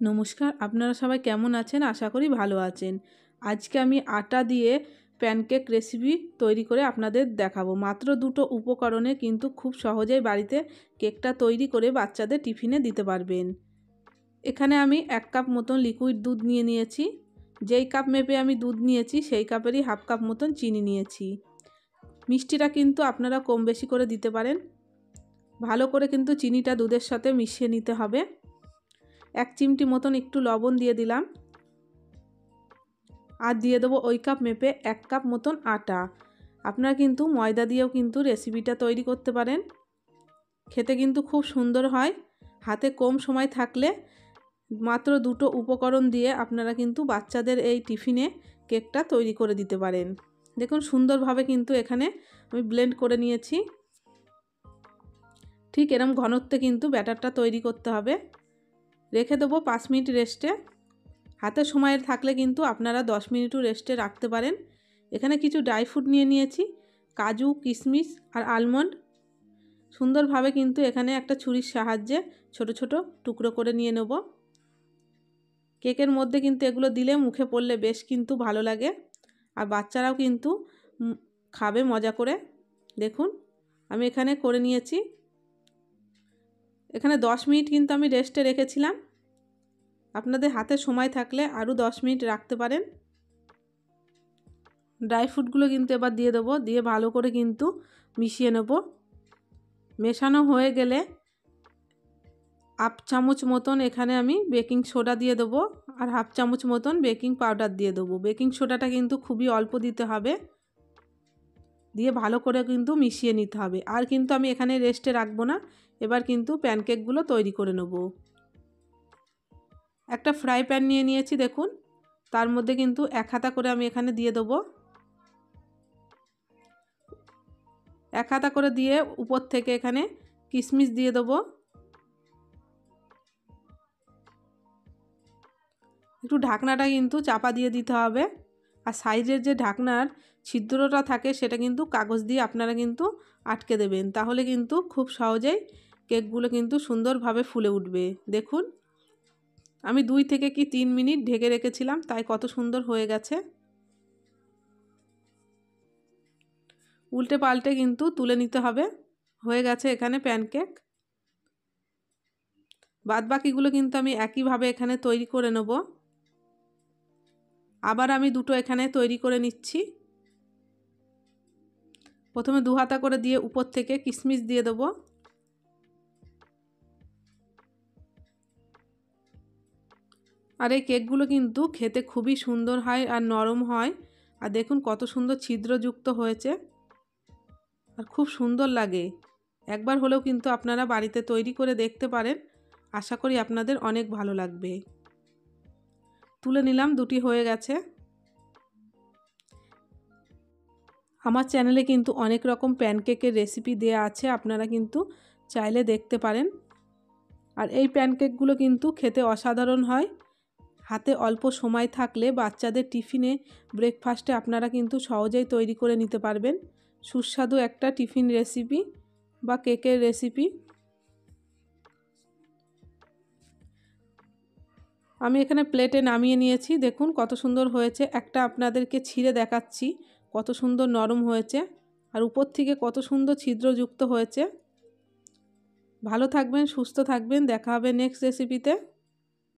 নমস্কার, আপনারা সবাই কেমন আছেন? আশা করি ভালো আছেন। আজকে আমি আটা দিয়ে প্যানকেক রেসিপি তৈরি করে আপনাদের দেখাবো। মাত্র দুটো উপকরণে কিন্তু খুব সহজেই বাড়িতে কেকটা তৈরি করে বাচ্চাদের টিফিনে দিতে পারবেন। এখানে আমি 1 কাপ মতন লিকুইড দুধ নিয়ে নিয়েছি। যেই কাপ মেপে আমি দুধ নিয়েছি সেই কাপেরই হাফ কাপ মতন চিনি নিয়েছি। মিষ্টিটা কিন্তু আপনারা কম বেশি করে দিতে পারেন। ভালো করে কিন্তু চিনিটা দুধের সাথে মিশিয়ে নিতে হবে। 1 চিমটি মতন একটু লবণ দিয়ে দিলাম, আর দিয়ে দেবো ওই কাপ মেপে 1 কাপ মতন আটা। আপনারা কিন্তু ময়দা দিয়েও কিন্তু রেসিপিটা তৈরি করতে পারেন, খেতে কিন্তু খুব সুন্দর হয়। হাতে কম সময় থাকলে মাত্র দুটো উপকরণ দিয়ে আপনারা কিন্তু বাচ্চাদের এই টিফিনে কেকটা তৈরি করে দিতে পারেন। দেখুন সুন্দরভাবে কিন্তু এখানে আমি ব্লেন্ড করে নিয়েছি। ঠিক এরকম ঘনত্বে কিন্তু ব্যাটারটা তৈরি করতে হবে। রেখে দেবো 5 মিনিট রেস্টে। হাতে সময়ের থাকলে কিন্তু আপনারা 10 মিনিটও রেস্টে রাখতে পারেন। এখানে কিছু ড্রাই ফ্রুট নিয়ে নিয়েছি, কাজু, কিশমিশ আর আলমন্ড। সুন্দরভাবে কিন্তু এখানে একটা ছুরির সাহায্যে ছোট ছোট টুকরো করে নিয়ে নেব। কেকের মধ্যে কিন্তু এগুলো দিলে মুখে পড়লে বেশ কিন্তু ভালো লাগে, আর বাচ্চারাও কিন্তু খাবে মজা করে। দেখুন আমি এখানে করে নিয়েছি। এখানে 10 মিনিট কিন্তু আমি রেস্টে রেখেছিলাম। আপনাদের হাতে সময় থাকলে আরও 10 মিনিট রাখতে পারেন। ড্রাই ফ্রুটগুলো কিন্তু এবার দিয়ে দেবো, দিয়ে ভালো করে কিন্তু মিশিয়ে নেব। মেশানো হয়ে গেলে 1/2 চামচ মতন এখানে আমি বেকিং সোডা দিয়ে দেবো, আর 1/2 চামচ মতন বেকিং পাউডার দিয়ে দেবো। বেকিং সোডাটা কিন্তু খুবই অল্প দিতে হবে, দিয়ে ভালো করে কিন্তু মিশিয়ে নিতে হবে। আর কিন্তু আমি এখানে রেস্টে রাখবো না, এবার কিন্তু প্যানকেকগুলো তৈরি করে নেব। একটা ফ্রাই প্যান নিয়ে নিয়েছি, দেখুন তার মধ্যে কিন্তু 1 হাতা করে আমি এখানে দিয়ে দেবো। 1 হাতা করে দিয়ে উপর থেকে এখানে কিশমিশ দিয়ে দেবো। একটু ঢাকনাটা কিন্তু চাপা দিয়ে দিতে হবে, আর সাইডের যে ঢাকনার ছিদ্রটা থাকে সেটা কিন্তু কাগজ দিয়ে আপনারা কিন্তু আটকে দেবেন, তাহলে কিন্তু খুব সহজেই কেকগুলো কিন্তু সুন্দরভাবে ফুলে উঠবে। দেখুন আমি 2 থেকে 3 মিনিট ঢেকে রেখেছিলাম, তাই কত সুন্দর হয়ে গেছে। উল্টে পাল্টে কিন্তু তুলে নিতে হবে। হয়ে গেছে এখানে প্যানকেক। বাদবাকিগুলো কিন্তু আমি একইভাবে এখানে তৈরি করে নেব। আবার আমি দুটো এখানে তৈরি করে নিচ্ছি। প্রথমে 2 হাতা করে দিয়ে উপর থেকে কিশমিশ দিয়ে দেবো। আর এই কেকগুলো কিন্তু খেতে খুবই সুন্দর হয় আর নরম হয়। আর দেখুন কত সুন্দর ছিদ্রযুক্ত হয়েছে, আর খুব সুন্দর লাগে। একবার হলেও কিন্তু আপনারা বাড়িতে তৈরি করে দেখতে পারেন, আশা করি আপনাদের অনেক ভালো লাগবে। তুলে নিলাম, দুটি হয়ে গেছে। আমার চ্যানেলে কিন্তু অনেক রকম প্যানকেকের রেসিপি দেয়া আছে, আপনারা কিন্তু চাইলে দেখতে পারেন। আর এই প্যানকেকগুলো কিন্তু খেতে অসাধারণ হয়। হাতে অল্প সময় থাকলে বাচ্চাদের টিফিনে, ব্রেকফাস্টে আপনারা কিন্তু সহজেই তৈরি করে নিতে পারবেন। সুস্বাদু একটা টিফিন রেসিপি বা কেকের রেসিপি। আমি এখানে প্লেটে নামিয়ে নিয়েছি, দেখুন কত সুন্দর হয়েছে। একটা আপনাদেরকে ছিঁড়ে দেখাচ্ছি, কত সুন্দর নরম হয়েছে, আর উপর থেকে কত সুন্দর ছিদ্রযুক্ত হয়েছে। ভালো থাকবেন, সুস্থ থাকবেন, দেখা হবে নেক্সট রেসিপিতে।